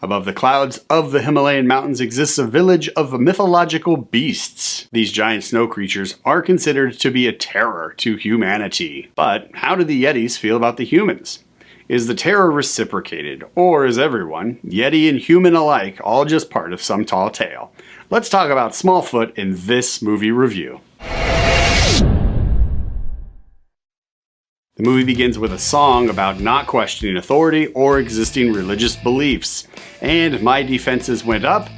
Above the clouds of the Himalayan mountains exists a village of mythological beasts. These giant snow creatures are considered to be a terror to humanity. But how do the Yetis feel about the humans? Is the terror reciprocated, or is everyone, Yeti and human alike, all just part of some tall tale? Let's talk about Smallfoot in this movie review. The movie begins with a song about not questioning authority or existing religious beliefs, and my defenses went up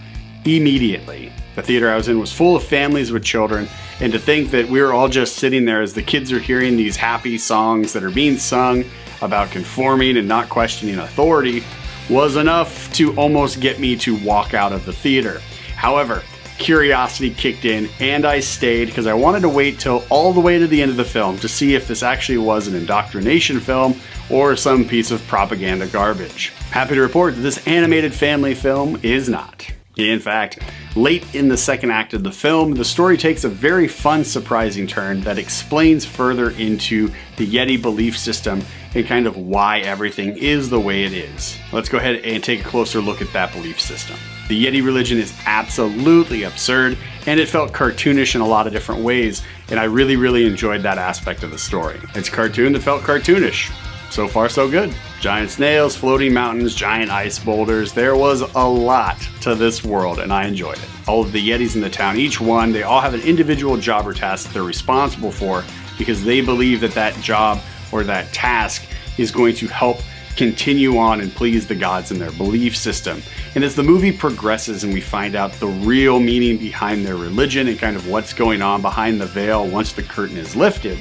immediately. The theater I was in was full of families with children, and to think that we were all just sitting there as the kids are hearing these happy songs that are being sung about conforming and not questioning authority was enough to almost get me to walk out of the theater. However, curiosity kicked in and I stayed because I wanted to wait till all the way to the end of the film to see if this actually was an indoctrination film or some piece of propaganda garbage. Happy to report that this animated family film is not. In fact, late in the second act of the film, the story takes a very fun, surprising turn that explains further into the Yeti belief system and kind of why everything is the way it is. Let's go ahead and take a closer look at that belief system. The Yeti religion is absolutely absurd, and it felt cartoonish in a lot of different ways, and I really enjoyed that aspect of the story. It's a cartoon that felt cartoonish. So far, so good. Giant snails, floating mountains, giant ice boulders. There was a lot to this world, and I enjoyed it. All of the Yetis in the town, each one, they all have an individual job or task that they're responsible for because they believe that that job or that task is going to help continue on and please the gods in their belief system. And as the movie progresses and we find out the real meaning behind their religion and kind of what's going on behind the veil once the curtain is lifted,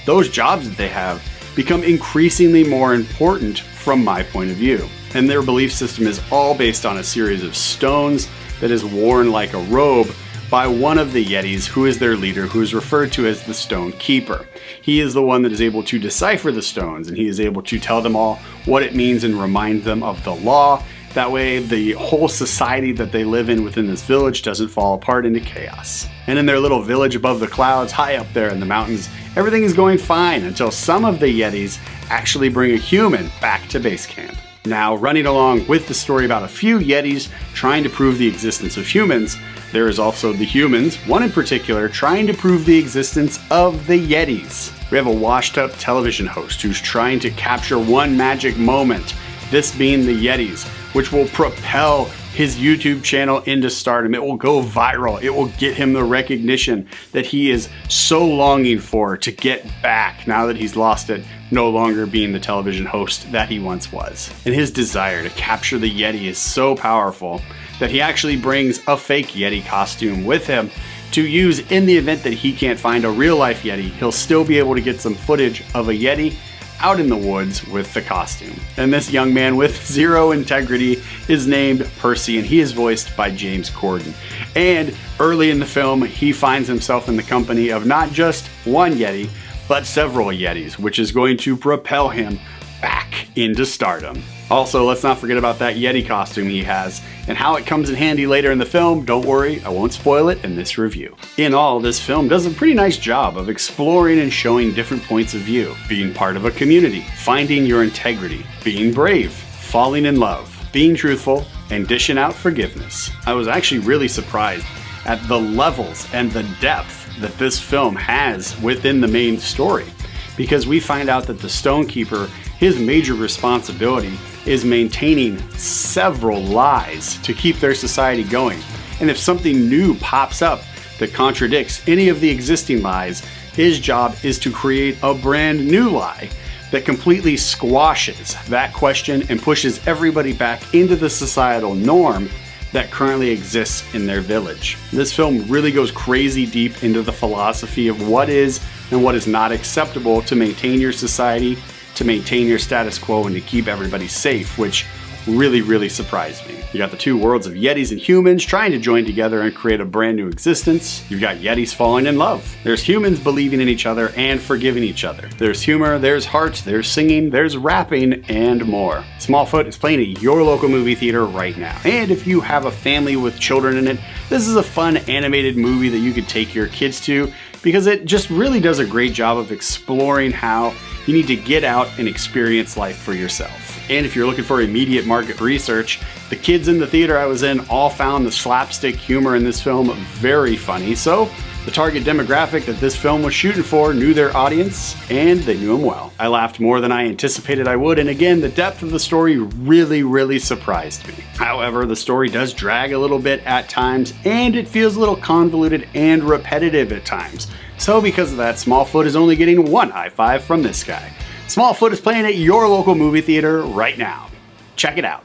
those jobs that they have become increasingly more important from my point of view. And their belief system is all based on a series of stones that is worn like a robe by one of the Yetis who is their leader, who is referred to as the Stone Keeper. He is the one that is able to decipher the stones, and he is able to tell them all what it means and remind them of the law. That way the whole society that they live in within this village doesn't fall apart into chaos. And in their little village above the clouds, high up there in the mountains, everything is going fine until some of the Yetis actually bring a human back to base camp. Now, running along with the story about a few Yetis trying to prove the existence of humans, there is also the humans, one in particular, trying to prove the existence of the Yetis. We have a washed-up television host who's trying to capture one magic moment, this being the Yetis, which will propel his YouTube channel into stardom. It will go viral. It will get him the recognition that he is so longing for to get back now that he's lost it, no longer being the television host that he once was. And his desire to capture the Yeti is so powerful that he actually brings a fake Yeti costume with him to use in the event that he can't find a real life Yeti. He'll still be able to get some footage of a Yeti out in the woods with the costume. And this young man with zero integrity is named Percy, and he is voiced by James Corden. And early in the film, he finds himself in the company of not just one Yeti, but several Yetis, which is going to propel him back into stardom. Also, let's not forget about that Yeti costume he has and how it comes in handy later in the film. Don't worry, I won't spoil it in this review. In all, this film does a pretty nice job of exploring and showing different points of view, being part of a community, finding your integrity, being brave, falling in love, being truthful, and dishing out forgiveness. I was actually really surprised at the levels and the depth that this film has within the main story, because we find out that the Stone Keeper, his major responsibility is maintaining several lies to keep their society going. And if something new pops up that contradicts any of the existing lies, his job is to create a brand new lie that completely squashes that question and pushes everybody back into the societal norm that currently exists in their village. This film really goes crazy deep into the philosophy of what is and what is not acceptable to maintain your society, to maintain your status quo, and to keep everybody safe, which really surprised me. You got the two worlds of Yetis and humans trying to join together and create a brand new existence. You've got Yetis falling in love. There's humans believing in each other and forgiving each other. There's humor, there's heart, there's singing, there's rapping, and more. Smallfoot is playing at your local movie theater right now. And if you have a family with children in it, this is a fun animated movie that you could take your kids to, because it just really does a great job of exploring how you need to get out and experience life for yourself. And if you're looking for immediate market research, The kids in the theater I was in all found the slapstick humor in this film very funny, so the target demographic that this film was shooting for knew their audience, and they knew him well. I laughed more than I anticipated I would, and again, the depth of the story really surprised me. However, the story does drag a little bit at times, and it feels a little convoluted and repetitive at times. So because of that, Smallfoot is only getting one high five from this guy. Smallfoot is playing at your local movie theater right now. Check it out.